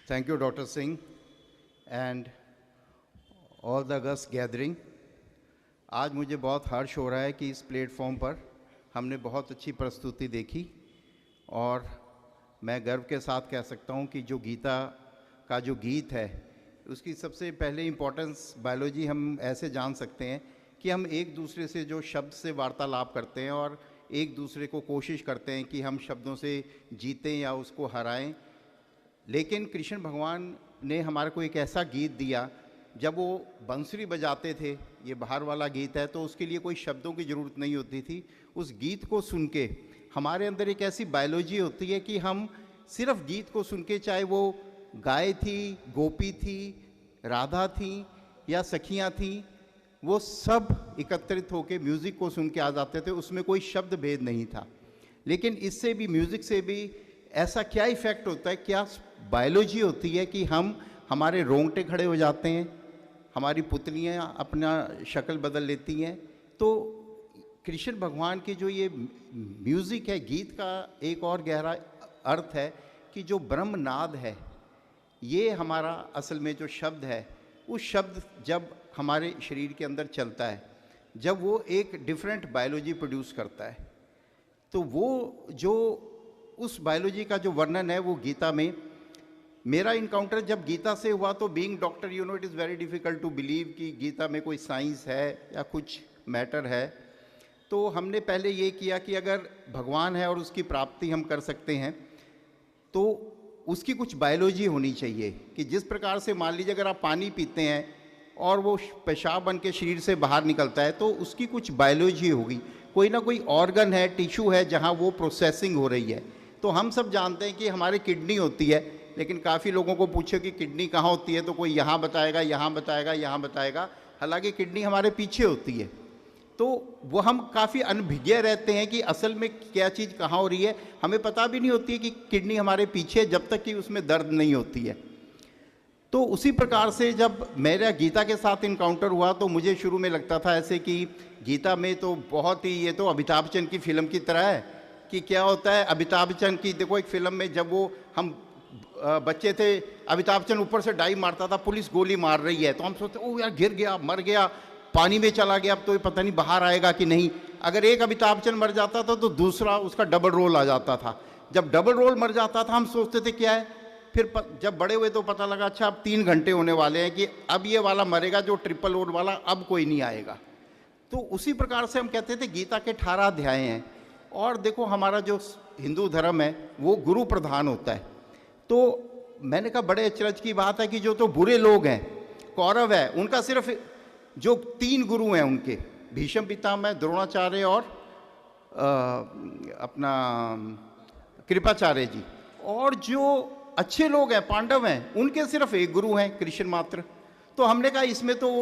Thank you, Dr. Singh, and all the guests gathering. आज मुझे बहुत हर्ष हो रहा है कि इस प्लेटफॉर्म पर हमने बहुत अच्छी प्रस्तुति देखी और मैं गर्व के साथ कह सकता हूं कि जो गीता का जो गीत है उसकी सबसे पहले इम्पोर्टेंस बायोलॉजी हम ऐसे जान सकते हैं कि हम एक दूसरे से जो शब्द से वार्तालाप करते हैं और एक दूसरे को कोशिश करते हैं कि हम शब्दों से जीतें या उसको हराएं। लेकिन कृष्ण भगवान ने हमारे को एक ऐसा गीत दिया, जब वो बंसुरी बजाते थे, ये बाहर वाला गीत है, तो उसके लिए कोई शब्दों की ज़रूरत नहीं होती थी। उस गीत को सुन के हमारे अंदर एक ऐसी बायोलॉजी होती है कि हम सिर्फ गीत को सुन के, चाहे वो गाय थी, गोपी थी, राधा थी या सखियाँ थी, वो सब एकत्रित होकर म्यूज़िक को सुन के आ जाते थे। उसमें कोई शब्द भेद नहीं था। लेकिन इससे भी, म्यूज़िक से भी ऐसा क्या इफ़ेक्ट होता है, क्या बायोलॉजी होती है कि हमारे रोंगटे खड़े हो जाते हैं, हमारी पुतलियाँ अपना शक्ल बदल लेती हैं। तो कृष्ण भगवान की जो ये म्यूज़िक है, गीत का एक और गहरा अर्थ है कि जो ब्रह्मनाद है, ये हमारा असल में जो शब्द है, उस शब्द जब हमारे शरीर के अंदर चलता है, जब वो एक डिफरेंट बायोलॉजी प्रोड्यूस करता है, तो वो जो उस बायोलॉजी का जो वर्णन है वो गीता में, मेरा इनकाउंटर जब गीता से हुआ तो being doctor, you know, it is very difficult to believe कि गीता में कोई साइंस है या कुछ मैटर है। तो हमने पहले ये किया कि अगर भगवान है और उसकी प्राप्ति हम कर सकते हैं तो उसकी कुछ बायोलॉजी होनी चाहिए। कि जिस प्रकार से मान लीजिए अगर आप पानी पीते हैं और वो पेशाब बन के शरीर से बाहर निकलता है, तो उसकी कुछ बायोलॉजी होगी, कोई ना कोई ऑर्गन है, टिश्यू है जहाँ वो प्रोसेसिंग हो रही है। तो हम सब जानते हैं कि हमारी किडनी होती है, लेकिन काफ़ी लोगों को पूछो कि किडनी कहाँ होती है तो कोई यहाँ बताएगा, यहाँ बताएगा, यहाँ बताएगा, हालांकि किडनी हमारे पीछे होती है। तो वो हम काफ़ी अनभिज्ञ रहते हैं कि असल में क्या चीज़ कहाँ हो रही है। हमें पता भी नहीं होती है कि किडनी हमारे पीछे, जब तक कि उसमें दर्द नहीं होती है। तो उसी प्रकार से जब मेरा गीता के साथ इनकाउंटर हुआ तो मुझे शुरू में लगता था ऐसे कि गीता में तो बहुत ही, ये तो अमिताभ बच्चन की फ़िल्म की तरह है कि क्या होता है। अमिताभ बच्चन की देखो एक फ़िल्म में जब वो हम बच्चे थे, अमिताभ बच्चन ऊपर से डाइव मारता था, पुलिस गोली मार रही है, तो हम सोचते ओह यार गिर गया, मर गया, पानी में चला गया, अब तो पता नहीं बाहर आएगा कि नहीं। अगर एक अमिताभ बच्चन मर जाता था तो दूसरा उसका डबल रोल आ जाता था। जब डबल रोल मर जाता था हम सोचते थे क्या है। फिर जब बड़े हुए तो पता लगा अच्छा अब 3 घंटे होने वाले हैं कि अब ये वाला मरेगा, जो ट्रिपल रोल वाला, अब कोई नहीं आएगा। तो उसी प्रकार से हम कहते थे गीता के 18 अध्याय हैं। और देखो हमारा जो हिंदू धर्म है वो गुरु प्रधान होता है। तो मैंने कहा बड़े अचरज की बात है कि जो तो बुरे लोग हैं, कौरव है, उनका सिर्फ जो 3 गुरु हैं उनके, भीष्म पितामह, द्रोणाचार्य और अपना कृपाचार्य जी, और जो अच्छे लोग हैं, पांडव हैं, उनके सिर्फ 1 गुरु हैं, कृष्ण मात्र। तो हमने कहा इसमें तो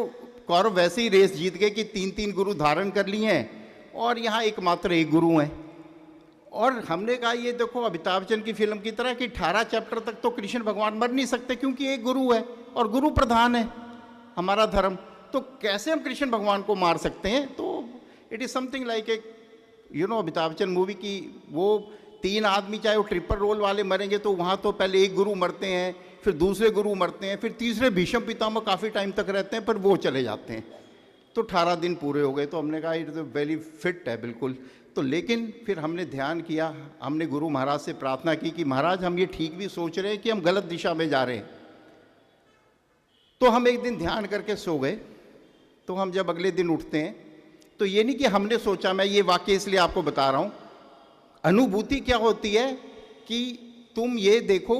कौरव वैसे ही रेस जीत गए कि 3-3 गुरु धारण कर लिए हैं और यहाँ एकमात्र 1 गुरु हैं। और हमने कहा ये देखो अमिताभ बच्चन की फिल्म की तरह कि 18 चैप्टर तक तो कृष्ण भगवान मर नहीं सकते क्योंकि 1 गुरु है और गुरु प्रधान है हमारा धर्म। तो कैसे हम कृष्ण भगवान को मार सकते हैं। तो इट इज़ समथिंग लाइक एक, you know, Amitabh Bachchan movie की वो 3 आदमी चाहे वो ट्रिपल रोल वाले मरेंगे तो वहाँ तो पहले 1 गुरु मरते हैं, फिर दूसरे गुरु मरते हैं, फिर तीसरे भीष्म पितामह काफ़ी टाइम तक रहते हैं, पर वो चले जाते हैं। तो 18 दिन पूरे हो गए। तो हमने कहा इट वेरी फिट है बिल्कुल। तो लेकिन फिर हमने ध्यान किया, हमने गुरु महाराज से प्रार्थना की कि महाराज हम ये ठीक भी सोच रहे हैं कि हम गलत दिशा में जा रहे हैं। तो हम एक दिन ध्यान करके सो गए। तो हम जब अगले दिन उठते हैं तो ये नहीं कि हमने सोचा, मैं ये वाक्य इसलिए आपको बता रहा हूँ, अनुभूति क्या होती है कि तुम ये देखो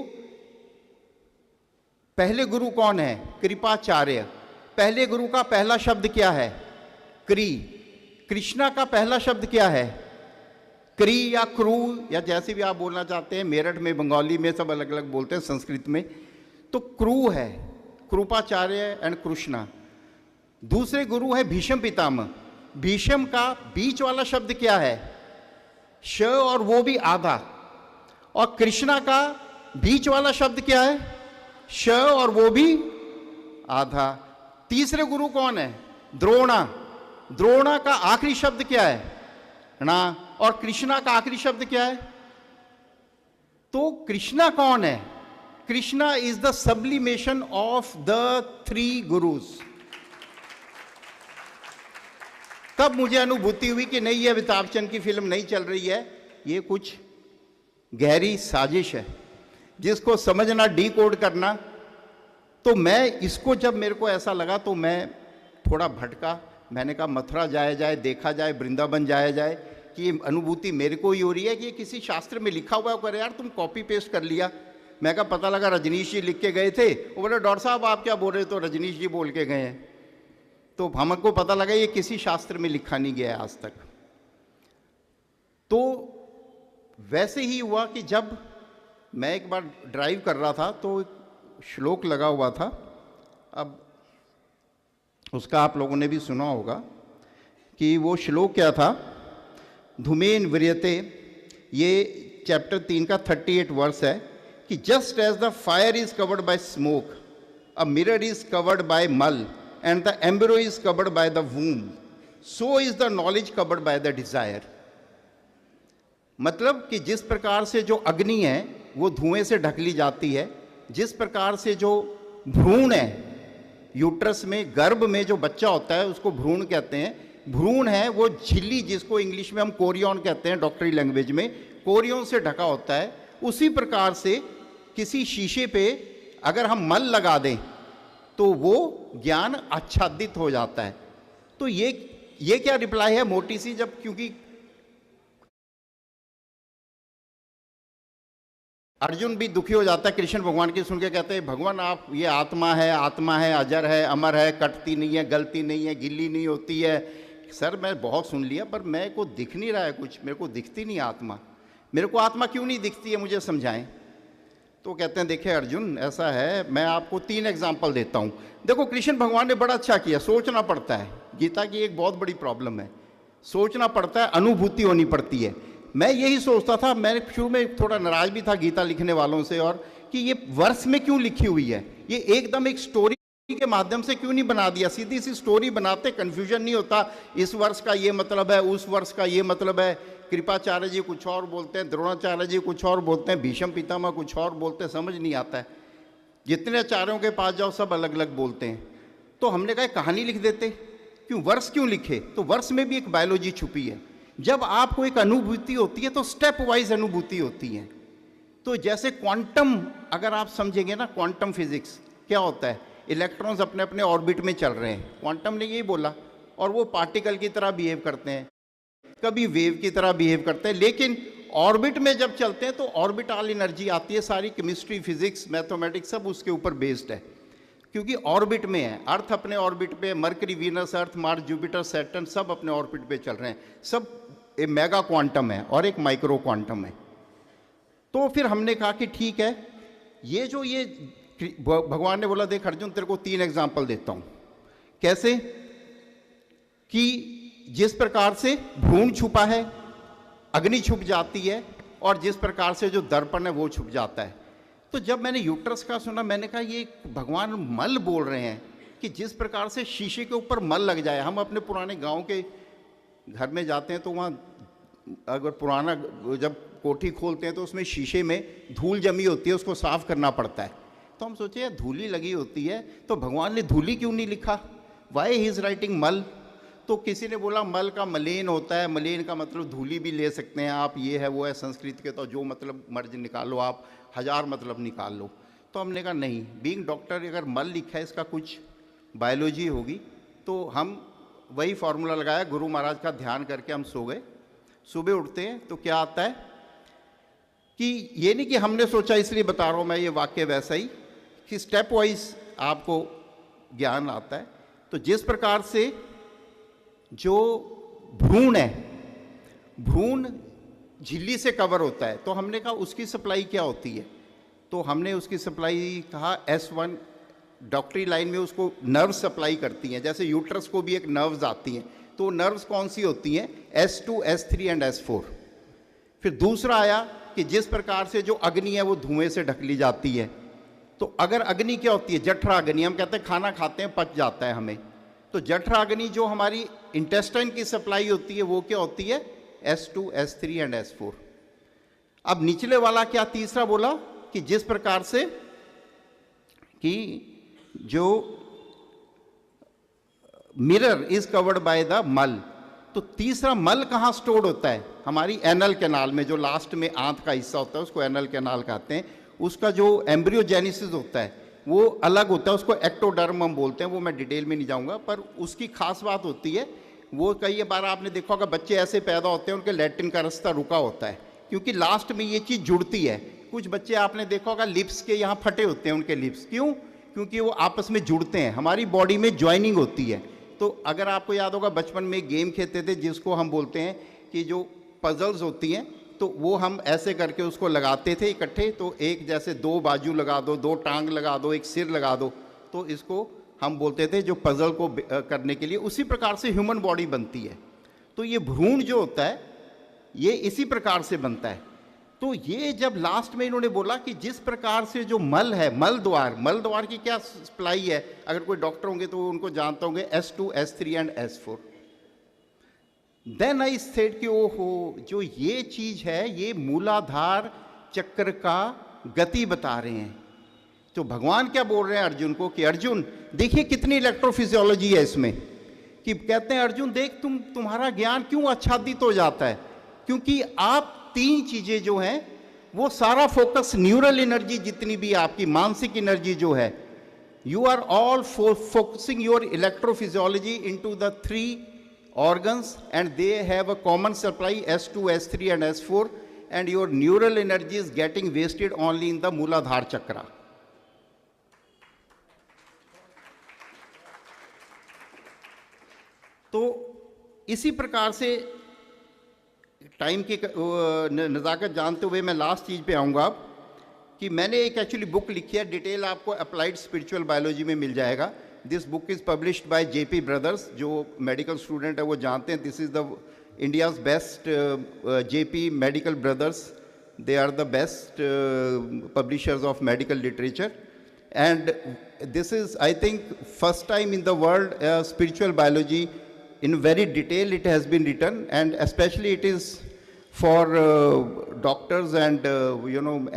पहले गुरु कौन है, कृपाचार्य। पहले गुरु का पहला शब्द क्या है, क्री। कृष्णा का पहला शब्द क्या है, क्री या क्रू, या जैसे भी आप बोलना चाहते हैं। मेरठ में, बंगाली में सब अलग अलग बोलते हैं, संस्कृत में तो क्रू है, कृपाचार्य एंड कृष्णा। दूसरे गुरु है भीष्म पितामह। भीष्म का बीच वाला शब्द क्या है, श, और वो भी आधा। और कृष्णा का बीच वाला शब्द क्या है, श, और वो भी आधा। तीसरे गुरु कौन है, द्रोणा। द्रोणा का आखिरी शब्द क्या है, ना। और कृष्णा का आखिरी शब्द क्या है। तो कृष्णा कौन है, Krishna is the sublimation of the 3 gurus. तब मुझे अनुभूति हुई कि नहीं, ये अमिताभ बच्चन की फिल्म नहीं चल रही है, ये कुछ गहरी साजिश है जिसको समझना, डिकोड करना। तो मैं इसको, जब मेरे को ऐसा लगा तो मैं थोड़ा भटका। मैंने कहा मथुरा जाया जाए, देखा जाए, वृंदावन जाया जाए, कि ये अनुभूति मेरे को ही हो रही है कि ये किसी शास्त्र में लिखा हुआ है। करे यार तुम कॉपी पेस्ट कर लिया। मैं कहा पता लगा रजनीश जी लिख के गए थे। वो बोले डॉक्टर साहब आप क्या बोल रहे, तो रजनीश जी बोल के गए हैं। तो हमको पता लगा ये किसी शास्त्र में लिखा नहीं गया है आज तक। तो वैसे ही हुआ कि जब मैं एक बार ड्राइव कर रहा था तो एक श्लोक लगा हुआ था, अब उसका आप लोगों ने भी सुना होगा कि वो श्लोक क्या था, धूमेन व्रियते, ये चैप्टर 3 का 38 वर्स है कि just as the fire is covered by smoke, a mirror is covered by mal and the embryo is covered by the womb, so is the knowledge covered by the desire. मतलब कि जिस प्रकार से जो अग्नि है वो धुएं से ढक ली जाती है, जिस प्रकार से जो भ्रूण है, यूट्रस में, गर्भ में जो बच्चा होता है उसको भ्रूण कहते हैं, भ्रूण है वो झिल्ली, जिसको इंग्लिश में हम कोरियन कहते हैं, डॉक्टरी लैंग्वेज में कोरियन से ढका होता है। उसी प्रकार से किसी शीशे पे अगर हम मल लगा दें तो वो ज्ञान आच्छादित हो जाता है। तो ये क्या रिप्लाई है मोटी सी, जब क्योंकि अर्जुन भी दुखी हो जाता है कृष्ण भगवान की सुन के, कहते हैं भगवान आप, ये आत्मा है, अजर है, अमर है, कटती नहीं है, गलती नहीं है, गिल्ली नहीं होती है। सर मैं बहुत सुन लिया पर मेरे को दिख नहीं रहा है कुछ, मेरे को दिखती नहीं आत्मा, मेरे को आत्मा क्यों नहीं दिखती है, मुझे समझाएं। तो कहते हैं देखिए अर्जुन ऐसा है, मैं आपको 3 एग्जाम्पल देता हूँ। देखो कृष्ण भगवान ने बड़ा अच्छा किया, सोचना पड़ता है। गीता की एक बहुत बड़ी प्रॉब्लम है, सोचना पड़ता है, अनुभूति होनी पड़ती है। मैं यही सोचता था, मैं शुरू में थोड़ा नाराज भी था गीता लिखने वालों से, और कि ये वर्ष में क्यों लिखी हुई है, ये एकदम एक स्टोरी के माध्यम से क्यों नहीं बना दिया। सीधी सी स्टोरी बनाते, कंफ्यूजन नहीं होता, इस वर्ष का ये मतलब है, उस वर्ष का ये मतलब है। कृपाचार्य जी कुछ और बोलते हैं, द्रोणाचार्य जी कुछ और बोलते हैं, भीष्म पितामह कुछ और बोलते हैं, समझ नहीं आता है। जितने आचार्यों के पास जाओ सब अलग अलग बोलते हैं। तो हमने कहा कहानी लिख देते, क्यों वर्ष क्यों लिखे। तो वर्ष में भी एक बायोलॉजी छुपी है। जब आपको एक अनुभूति होती है तो स्टेप वाइज अनुभूति होती है। तो जैसे क्वांटम, अगर आप समझेंगे ना, क्वांटम फिजिक्स क्या होता है, इलेक्ट्रॉन्स अपने अपने ऑर्बिट में चल रहे हैं, क्वांटम ने यही बोला, और वो पार्टिकल की तरह बिहेव करते हैं, कभी वेव की तरह बिहेव करते हैं। लेकिन ऑर्बिट में जब चलते हैं तो ऑर्बिटल एनर्जी आती है, सारी केमिस्ट्री, फिजिक्स, मैथमेटिक्स सब उसके ऊपर बेस्ड है, क्योंकि ऑर्बिट में है। अर्थ अपने ऑर्बिट पे, मरकरी, वीनस, अर्थ, मार्स, जुपिटर, सैटर्न सब अपने ऑर्बिट पे चल रहे हैं। सब एक मेगा क्वांटम है और एक माइक्रो क्वांटम है। तो फिर हमने कहा कि ठीक है, ये जो ये भगवान ने बोला देख अर्जुन तेरे को 3 एग्जाम्पल देता हूं। कैसे कि जिस प्रकार से भ्रूण छुपा है, अग्नि छुप जाती है, और जिस प्रकार से जो दर्पण है वो छुप जाता है। तो जब मैंने यूट्रस का सुना, मैंने कहा ये भगवान मल बोल रहे हैं कि जिस प्रकार से शीशे के ऊपर मल लग जाए। हम अपने पुराने गांव के घर में जाते हैं तो वहाँ अगर पुराना जब कोठी खोलते हैं तो उसमें शीशे में धूल जमी होती है, उसको साफ करना पड़ता है। तो हम सोचे यार धूली लगी होती है तो भगवान ने धूली क्यों नहीं लिखा, वाई ही इज राइटिंग मल। तो किसी ने बोला मल का मलेन होता है, मलेन का मतलब धूली भी ले सकते हैं आप, ये है वो है, संस्कृत के तो जो मतलब मर्ज निकालो आप, 1000 मतलब निकाल लो। तो हमने कहा नहीं, बीइंग डॉक्टर अगर मल लिखा है इसका कुछ बायोलॉजी होगी। तो हम वही फॉर्मूला लगाया, गुरु महाराज का ध्यान करके हम सो गए। सुबह उठते हैं तो क्या आता है कि ये नहीं कि हमने सोचा इसलिए बता रहा हूँ मैं, ये वाक्य वैसा ही कि स्टेप वाइज आपको ज्ञान आता है। तो जिस प्रकार से जो भ्रूण है, भ्रूण झिल्ली से कवर होता है, तो हमने कहा उसकी सप्लाई क्या होती है। तो हमने उसकी सप्लाई कहा S1, डॉक्टरी लाइन में उसको नर्व सप्लाई करती हैं। जैसे यूट्रस को भी एक नर्व्स आती हैं, तो नर्व्स कौन सी होती हैं, S2, S3 एंड S4। फिर दूसरा आया कि जिस प्रकार से जो अग्नि है वो धुएं से ढक ली जाती है। तो अगर अग्नि क्या होती है, जठरा अग्नि, हम कहते हैं खाना खाते हैं पच जाता है हमें, तो जठरा अग्नि जो हमारी इंटेस्टाइन की सप्लाई होती है वो क्या होती है, S2, S3 एंड S4। अब निचले वाला क्या तीसरा बोला कि जिस प्रकार से कि जो mirror is covered by the मल, तो तीसरा मल कहाँ स्टोर्ड होता है? हमारी एनल कैनाल में, जो लास्ट में आंत का हिस्सा होता है उसको एनल कैनाल कहते हैं। उसका जो एम्ब्रियोजेनेसिस होता है वो अलग होता है, उसको एक्टोडर्म हम बोलते हैं, वो मैं डिटेल में नहीं जाऊंगा। पर उसकी खास बात होती है, वो कई बार आपने देखा होगा बच्चे ऐसे पैदा होते हैं उनके लैट्रिन का रास्ता रुका होता है, क्योंकि लास्ट में ये चीज़ जुड़ती है। कुछ बच्चे आपने देखा होगा लिप्स के यहाँ फटे होते हैं उनके लिप्स, क्यों? क्योंकि वो आपस में जुड़ते हैं, हमारी बॉडी में ज्वाइनिंग होती है। तो अगर आपको याद होगा बचपन में गेम खेलते थे जिसको हम बोलते हैं कि जो पजल्स होती हैं, तो वो हम ऐसे करके उसको लगाते थे इकट्ठे, तो एक जैसे दो बाजू लगा दो, दो टांग लगा दो, एक सिर लगा दो, तो इसको हम बोलते थे जो पजल को करने के लिए। उसी प्रकार से ह्यूमन बॉडी बनती है। तो ये भ्रूण जो होता है ये इसी प्रकार से बनता है। तो ये जब लास्ट में इन्होंने बोला कि जिस प्रकार से जो मल है, मल द्वार की क्या सप्लाई है, अगर कोई डॉक्टर होंगे तो उनको जानते होंगे S2, S3 and S4। Then I said कि ओहो, जो ये चीज है ये मूलाधार चक्र का गति बता रहे हैं। तो भगवान क्या बोल रहे हैं अर्जुन को कि अर्जुन देखिए कितनी इलेक्ट्रोफिजियोलॉजी है इसमें, कि कहते हैं अर्जुन देख तुम्हारा ज्ञान क्यों आच्छादित हो जाता है, क्योंकि आप तीन चीजें जो हैं वो सारा फोकस न्यूरल एनर्जी जितनी भी आपकी मानसिक एनर्जी जो है, you are all focusing your electrophysiology into the 3 organs and they have a common supply S2, S3 and S4, and your neural energy is getting wasted only in the Mooladhar chakra. तो इसी प्रकार से time की नज़ाकत जानते हुए मैं last चीज़ पे आऊँगा कि मैंने एक एक्चुअली बुक लिखी है, डिटेल आपको अप्लाइड स्पिरिचुअल बायोलॉजी में मिल जाएगा। This book is published by JP brothers, जो मेडिकल स्टूडेंट है वो जानते हैं, this is the India's best JP medical brothers, they are the best publishers of medical literature, and this is I think first time in the world spiritual biology in very detail it has been written, and especially it is for doctors and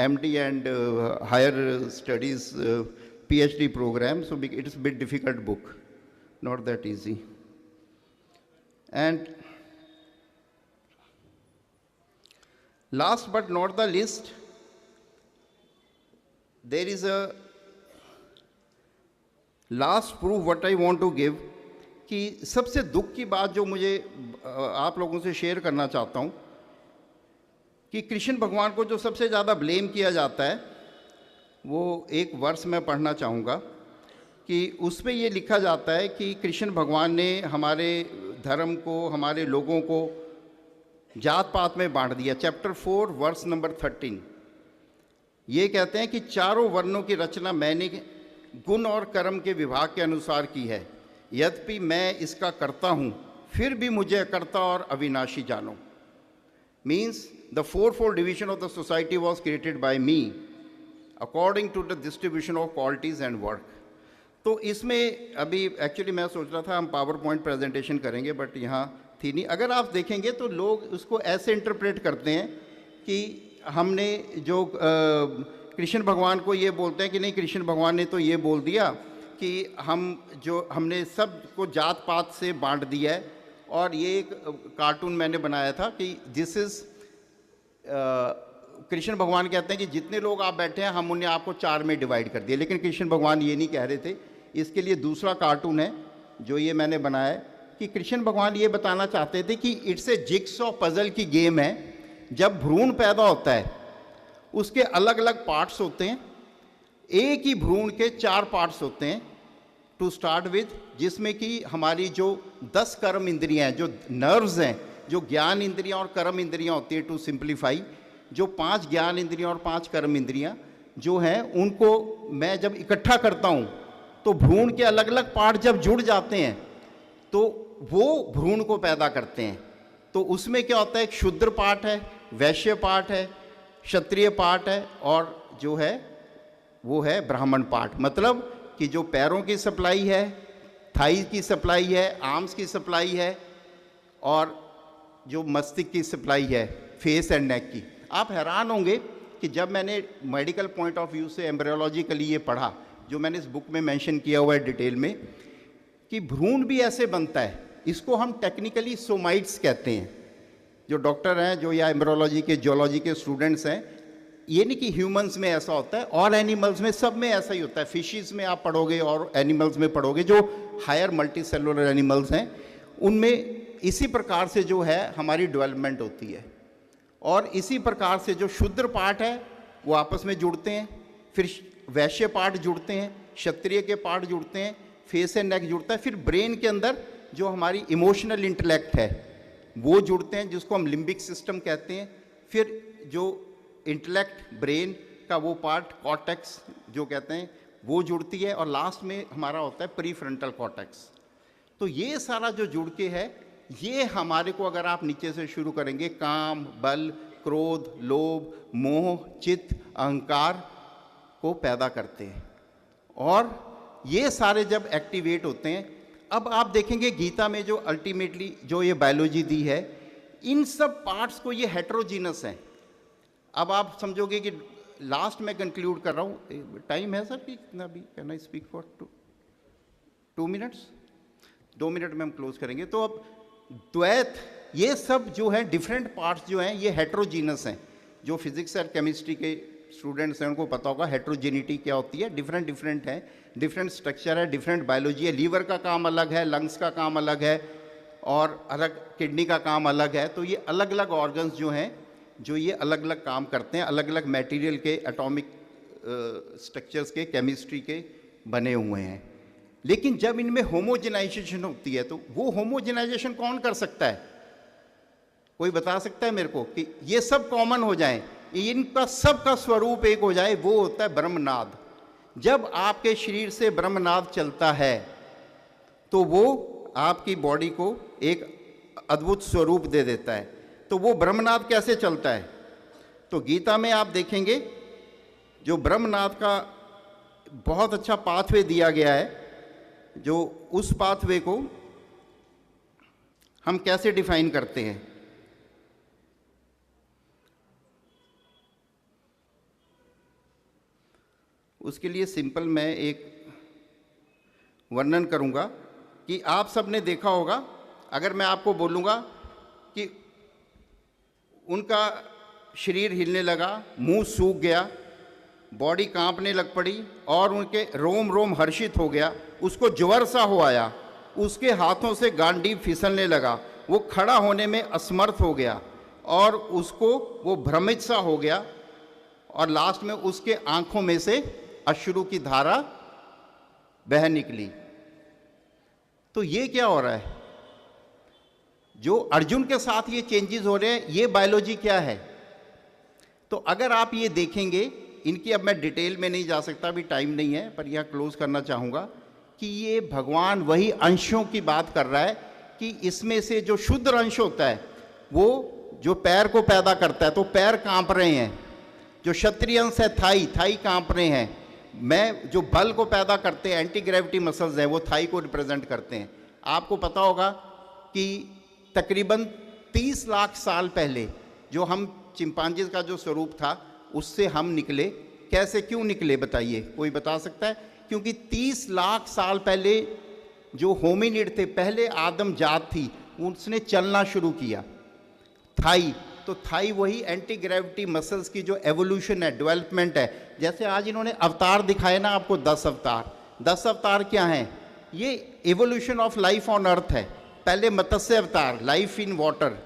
MD and higher studies PhD program, so it is a bit difficult book, not that easy. And last but not the least, there is a last proof what I want to give, कि सबसे दुख की बात जो मुझे आप लोगों से शेयर करना चाहता हूँ कि कृष्ण भगवान को जो सबसे ज़्यादा ब्लेम किया जाता है, वो एक वर्स मैं पढ़ना चाहूँगा कि उस पर ये लिखा जाता है कि कृष्ण भगवान ने हमारे धर्म को, हमारे लोगों को जात पात में बांट दिया। चैप्टर 4 वर्स नंबर 13 ये कहते हैं कि चारों वर्णों की रचना मैंने गुण और कर्म के विभाग के अनुसार की है, यद्यपि मैं इसका करता हूँ फिर भी मुझे अकर्ता और अविनाशी जानो। Means the fourfold division of the society was created by me according to the distribution of qualities and work. तो इसमें अभी एक्चुअली मैं सोच रहा था हम पावर पॉइंट प्रेजेंटेशन करेंगे, बट यहाँ थी नहीं। अगर आप देखेंगे तो लोग उसको ऐसे इंटरप्रेट करते हैं कि हमने जो कृष्ण भगवान को ये बोलते हैं कि नहीं, कृष्ण भगवान ने तो ये बोल दिया कि हमने सब को जात पात से बांट दिया है। और ये एक कार्टून मैंने बनाया था कि दिस इज़ कृष्ण भगवान कहते हैं कि जितने लोग आप बैठे हैं हम उन्हें आपको 4 में डिवाइड कर दिया, लेकिन कृष्ण भगवान ये नहीं कह रहे थे। इसके लिए दूसरा कार्टून है जो ये मैंने बनाया है कि कृष्ण भगवान ये बताना चाहते थे कि इट्स ए जिग्सॉ पजल की गेम है। जब भ्रूण पैदा होता है उसके अलग अलग पार्ट्स होते हैं, एक ही भ्रूण के 4 पार्ट्स होते हैं टू स्टार्ट विद, जिसमें कि हमारी जो 10 कर्म इंद्रियां हैं, जो नर्व्स हैं, जो ज्ञान इंद्रियां और कर्म इंद्रियां होती है, टू सिंप्लीफाई, जो 5 ज्ञान इंद्रियां और 5 कर्म इंद्रियां जो हैं उनको मैं जब इकट्ठा करता हूं तो भ्रूण के अलग अलग पार्ट जब जुड़ जाते हैं तो वो भ्रूण को पैदा करते हैं। तो उसमें क्या होता है, एक शूद्र पार्ट है, वैश्य पार्ट है, क्षत्रिय पार्ट है, और जो है वो है ब्राह्मण पार्ट। मतलब कि जो पैरों की सप्लाई है, थाई की सप्लाई है, आर्म्स की सप्लाई है, और जो मस्तिष्क की सप्लाई है, फेस एंड नेक की। आप हैरान होंगे कि जब मैंने मेडिकल पॉइंट ऑफ व्यू से एम्ब्रियोलॉजिकली ये पढ़ा जो मैंने इस बुक में मेंशन किया हुआ है डिटेल में, कि भ्रूण भी ऐसे बनता है। इसको हम टेक्निकली सोमाइट्स कहते हैं। जो डॉक्टर हैं, जो या एम्ब्रोलॉजी के, जियोलॉजी के स्टूडेंट्स हैं, ये नहीं कि ह्यूमंस में ऐसा होता है, और एनिमल्स में, सब में ऐसा ही होता है। फिशेस में आप पढ़ोगे और एनिमल्स में पढ़ोगे, जो हायर मल्टी सेलुलर एनिमल्स हैं, उनमें इसी प्रकार से जो है हमारी डेवलपमेंट होती है। और इसी प्रकार से जो शूद्र पार्ट है वो आपस में जुड़ते हैं, फिर वैश्य पार्ट जुड़ते हैं, क्षत्रिय के पार्ट जुड़ते हैं, फेस एंड नेक जुड़ता है, फिर ब्रेन के अंदर जो हमारी इमोशनल इंटेलेक्ट है वो जुड़ते हैं, जिसको हम लिम्बिक सिस्टम कहते हैं। फिर जो इंटेलेक्ट ब्रेन का वो पार्ट कॉर्टेक्स जो कहते हैं वो जुड़ती है, और लास्ट में हमारा होता है प्रीफ्रंटल कॉर्टेक्स। तो ये सारा जो जुड़ के है, ये हमारे को, अगर आप नीचे से शुरू करेंगे, काम, बल, क्रोध, लोभ, मोह, चित्त, अहंकार को पैदा करते हैं। और ये सारे जब एक्टिवेट होते हैं, अब आप देखेंगे गीता में जो अल्टीमेटली जो ये बायोलॉजी दी है, इन सब पार्ट्स को ये हेट्रोजीनस है। अब आप समझोगे कि लास्ट में कंक्लूड कर रहा हूँ, टाइम है सर कि कितना भी, can I speak for 2 minutes? 2 minute में हम क्लोज करेंगे। तो अब द्वैत, ये सब जो है डिफरेंट पार्ट्स जो हैं ये हेट्रोजीनस हैं। जो फिजिक्स और केमिस्ट्री के स्टूडेंट्स हैं उनको पता होगा हेट्रोजेनिटी क्या होती है। डिफरेंट डिफरेंट है, डिफरेंट स्ट्रक्चर है, डिफरेंट बायोलॉजी है। लीवर का काम अलग है, लंग्स का काम अलग है, और अलग किडनी का काम अलग है। तो ये अलग अलग ऑर्गन्स जो हैं, जो ये अलग अलग काम करते हैं, अलग अलग मटेरियल के, एटॉमिक स्ट्रक्चर्स के, केमिस्ट्री के बने हुए हैं। लेकिन जब इनमें होमोजेनाइजेशन होती है, तो वो होमोजेनाइजेशन कौन कर सकता है? कोई बता सकता है मेरे को कि ये सब कॉमन हो जाएं, इनका सबका स्वरूप एक हो जाए? वो होता है ब्रह्मनाद। जब आपके शरीर से ब्रह्मनाद चलता है तो वो आपकी बॉडी को एक अद्भुत स्वरूप दे देता है। तो वो ब्रह्मनाद कैसे चलता है? तो गीता में आप देखेंगे जो ब्रह्मनाद का बहुत अच्छा पाथवे दिया गया है, जो उस पाथवे को हम कैसे डिफाइन करते हैं। उसके लिए सिंपल मैं एक वर्णन करूंगा कि आप सब ने देखा होगा, अगर मैं आपको बोलूँगा कि उनका शरीर हिलने लगा, मुंह सूख गया, बॉडी कांपने लग पड़ी और उनके रोम रोम हर्षित हो गया, उसको ज्वर सा हो आया, उसके हाथों से गांडीव फिसलने लगा, वो खड़ा होने में असमर्थ हो गया और उसको वो भ्रमित सा हो गया, और लास्ट में उसके आंखों में से अश्रु की धारा बह निकली। तो ये क्या हो रहा है? जो अर्जुन के साथ ये चेंजेस हो रहे हैं, ये बायोलॉजी क्या है? तो अगर आप ये देखेंगे, इनकी अब मैं डिटेल में नहीं जा सकता, अभी टाइम नहीं है, पर यह क्लोज करना चाहूँगा कि ये भगवान वही अंशों की बात कर रहा है कि इसमें से जो शुद्ध अंश होता है वो जो पैर को पैदा करता है, तो पैर कांप रहे हैं। जो क्षत्रिय अंश है थाई, थाई कांप रहे हैं। मैं जो बल को पैदा करते हैं, एंटी ग्रेविटी मसल्स हैं, वो थाई को रिप्रेजेंट करते हैं। आपको पता होगा कि तकरीबन 30 लाख साल पहले जो हम चिंपांजी का जो स्वरूप था उससे हम निकले। कैसे, क्यों निकले बताइए, कोई बता सकता है? क्योंकि 30 लाख साल पहले जो होमिनिड थे, पहले आदम जात थी, उसने चलना शुरू किया, थाई। तो थाई वही एंटी ग्रेविटी मसल्स की जो एवोल्यूशन है, डेवलपमेंट है। जैसे आज इन्होंने अवतार दिखाए ना आपको, 10 अवतार। 10 अवतार क्या हैं? ये evolution of life on earth है। पहले मत्स्य अवतार, लाइफ इन वाटर,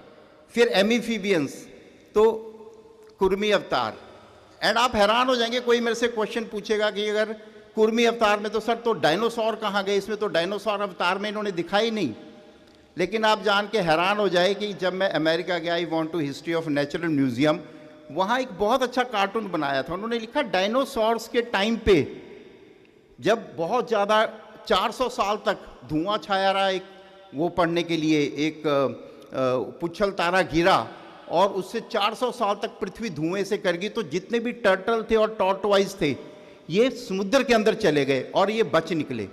फिर एमीफीबियंस, तो कुर्मी अवतार। एंड आप हैरान हो जाएंगे, कोई मेरे से क्वेश्चन पूछेगा कि अगर कुर्मी अवतार में तो सर तो डायनासोर कहाँ गए? इसमें तो डायनासोर अवतार में इन्होंने दिखाई नहीं। लेकिन आप जान के हैरान हो जाए कि जब मैं अमेरिका गया, I want to history of natural museum, वहाँ एक बहुत अच्छा कार्टून बनाया था। उन्होंने लिखा डायनासोर्स के टाइम पे जब बहुत ज़्यादा 400 साल तक धुआं छाया रहा, एक वो पढ़ने के लिए एक पुच्छल तारा गिरा और उससे 400 साल तक पृथ्वी धुएं से कर गई, तो जितने भी टर्टल थे और टॉर्टवाइज थे ये समुद्र के अंदर चले गए और ये बच निकले।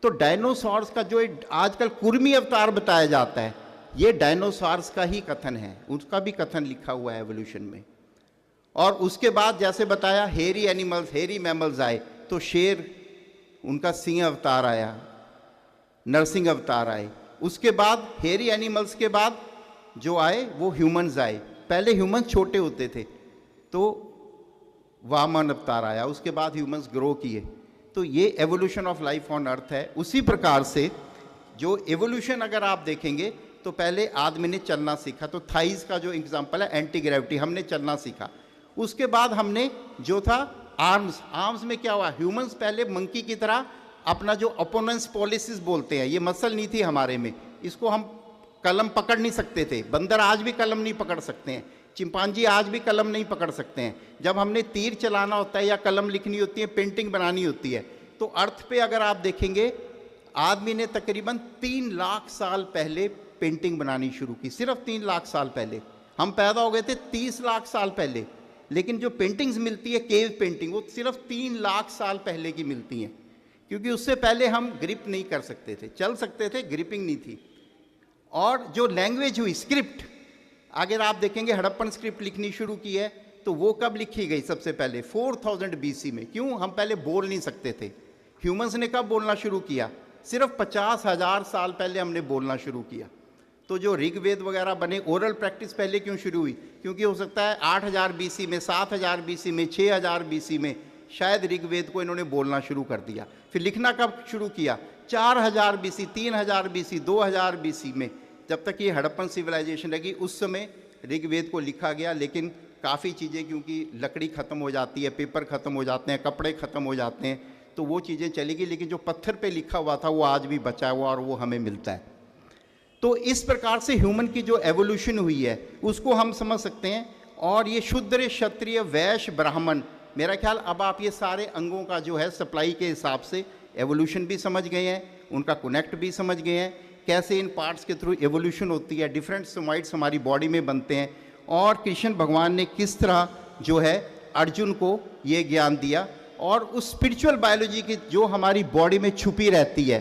तो डायनासोर्स का जो आजकल कुर्मी अवतार बताया जाता है, ये डायनासोर्स का ही कथन है, उसका भी कथन लिखा हुआ है एवोल्यूशन में। और उसके बाद जैसे बताया हेरी एनिमल्स, हेरी मैमल्स आए, तो शेर उनका सिंह अवतार आया, नरसिंह अवतार आए। उसके बाद हेयरी एनिमल्स के बाद जो आए वो ह्यूमंस आए। पहले ह्यूमंस छोटे होते थे तो वामन अवतार आया, उसके बाद ह्यूमंस ग्रो किए। तो ये evolution of life on earth है। उसी प्रकार से जो एवोल्यूशन अगर आप देखेंगे तो पहले आदमी ने चलना सीखा, तो थाइज का जो एग्जांपल है एंटी ग्रेविटी, हमने चलना सीखा। उसके बाद हमने जो था आर्म्स में क्या हुआ, ह्यूमंस पहले मंकी की तरह अपना जो अपोनेंस पॉलिसिस बोलते हैं, ये मसल नहीं थी हमारे में, इसको हम कलम पकड़ नहीं सकते थे। बंदर आज भी कलम नहीं पकड़ सकते हैं, चिंपांजी आज भी कलम नहीं पकड़ सकते हैं। जब हमने तीर चलाना होता है या कलम लिखनी होती है, पेंटिंग बनानी होती है, तो अर्थ पे अगर आप देखेंगे आदमी ने तकरीबन 3 लाख साल पहले पेंटिंग बनानी शुरू की, सिर्फ 3 लाख साल पहले। हम पैदा हो गए थे 30 लाख साल पहले, लेकिन जो पेंटिंग्स मिलती है केव पेंटिंग, वो सिर्फ 3 लाख साल पहले की मिलती हैं, क्योंकि उससे पहले हम ग्रिप नहीं कर सकते थे, चल सकते थे, ग्रिपिंग नहीं थी। और जो लैंग्वेज हुई, स्क्रिप्ट, अगर आप देखेंगे हड़प्पन स्क्रिप्ट लिखनी शुरू की है, तो वो कब लिखी गई सबसे पहले 4000 BC में। क्यों? हम पहले बोल नहीं सकते थे। ह्यूमंस ने कब बोलना शुरू किया? सिर्फ 50,000 साल पहले हमने बोलना शुरू किया। तो जो ऋग्वेद वगैरह बने, ओरल प्रैक्टिस पहले क्यों शुरू हुई? क्योंकि हो सकता है 8000 BC में, 7000 BC में, 6000 BC में शायद ऋग्वेद को इन्होंने बोलना शुरू कर दिया। फिर लिखना कब शुरू किया? 4000 BC, 3000 BC, 2000 BC में, जब तक ये हड़प्पन सिविलाइजेशन लगी, उस समय ऋग्वेद को लिखा गया। लेकिन काफ़ी चीज़ें, क्योंकि लकड़ी ख़त्म हो जाती है, पेपर ख़त्म हो जाते हैं, कपड़े ख़त्म हो जाते हैं, तो वो चीज़ें चली गई। लेकिन जो पत्थर पे लिखा हुआ था वो आज भी बचा हुआ और वो हमें मिलता है। तो इस प्रकार से ह्यूमन की जो एवोल्यूशन हुई है उसको हम समझ सकते हैं। और ये शूद्र, क्षत्रिय, वैश्य, ब्राह्मण, मेरा ख्याल अब आप ये सारे अंगों का जो है सप्लाई के हिसाब से एवोल्यूशन भी समझ गए हैं, उनका कनेक्ट भी समझ गए हैं, कैसे इन पार्ट्स के थ्रू एवोल्यूशन होती है, डिफरेंट सोमाइट्स हमारी बॉडी में बनते हैं, और कृष्ण भगवान ने किस तरह जो है अर्जुन को ये ज्ञान दिया। और उस स्पिरिचुअल बायोलॉजी की जो हमारी बॉडी में छुपी रहती है,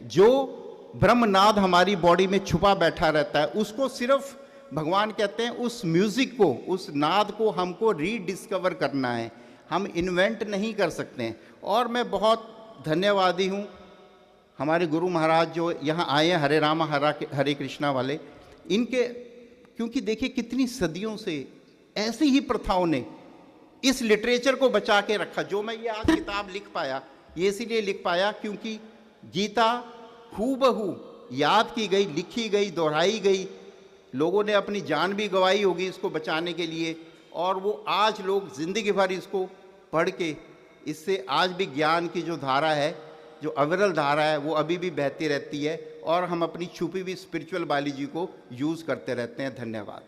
जो ब्रह्मनाद हमारी बॉडी में छुपा बैठा रहता है, उसको सिर्फ भगवान कहते हैं उस म्यूज़िक को, उस नाद को हमको रीडिस्कवर करना है, हम इन्वेंट नहीं कर सकते हैं। और मैं बहुत धन्यवादी हूँ हमारे गुरु महाराज जो यहाँ आए हैं, हरे रामा हरे कृष्णा वाले, इनके, क्योंकि देखिए कितनी सदियों से ऐसी ही प्रथाओं ने इस लिटरेचर को बचा के रखा। जो मैं ये आज किताब लिख पाया, ये इसीलिए लिख पाया क्योंकि गीता हूबहू याद की गई, लिखी गई, दोहराई गई, लोगों ने अपनी जान भी गंवाई होगी इसको बचाने के लिए, और वो आज लोग ज़िंदगी भर इसको पढ़ के, इससे आज भी ज्ञान की जो धारा है, जो अविरल धारा है, वो अभी भी बहती रहती है, और हम अपनी छुपी हुई स्पिरिचुअल बायोलॉजी को यूज़ करते रहते हैं। धन्यवाद।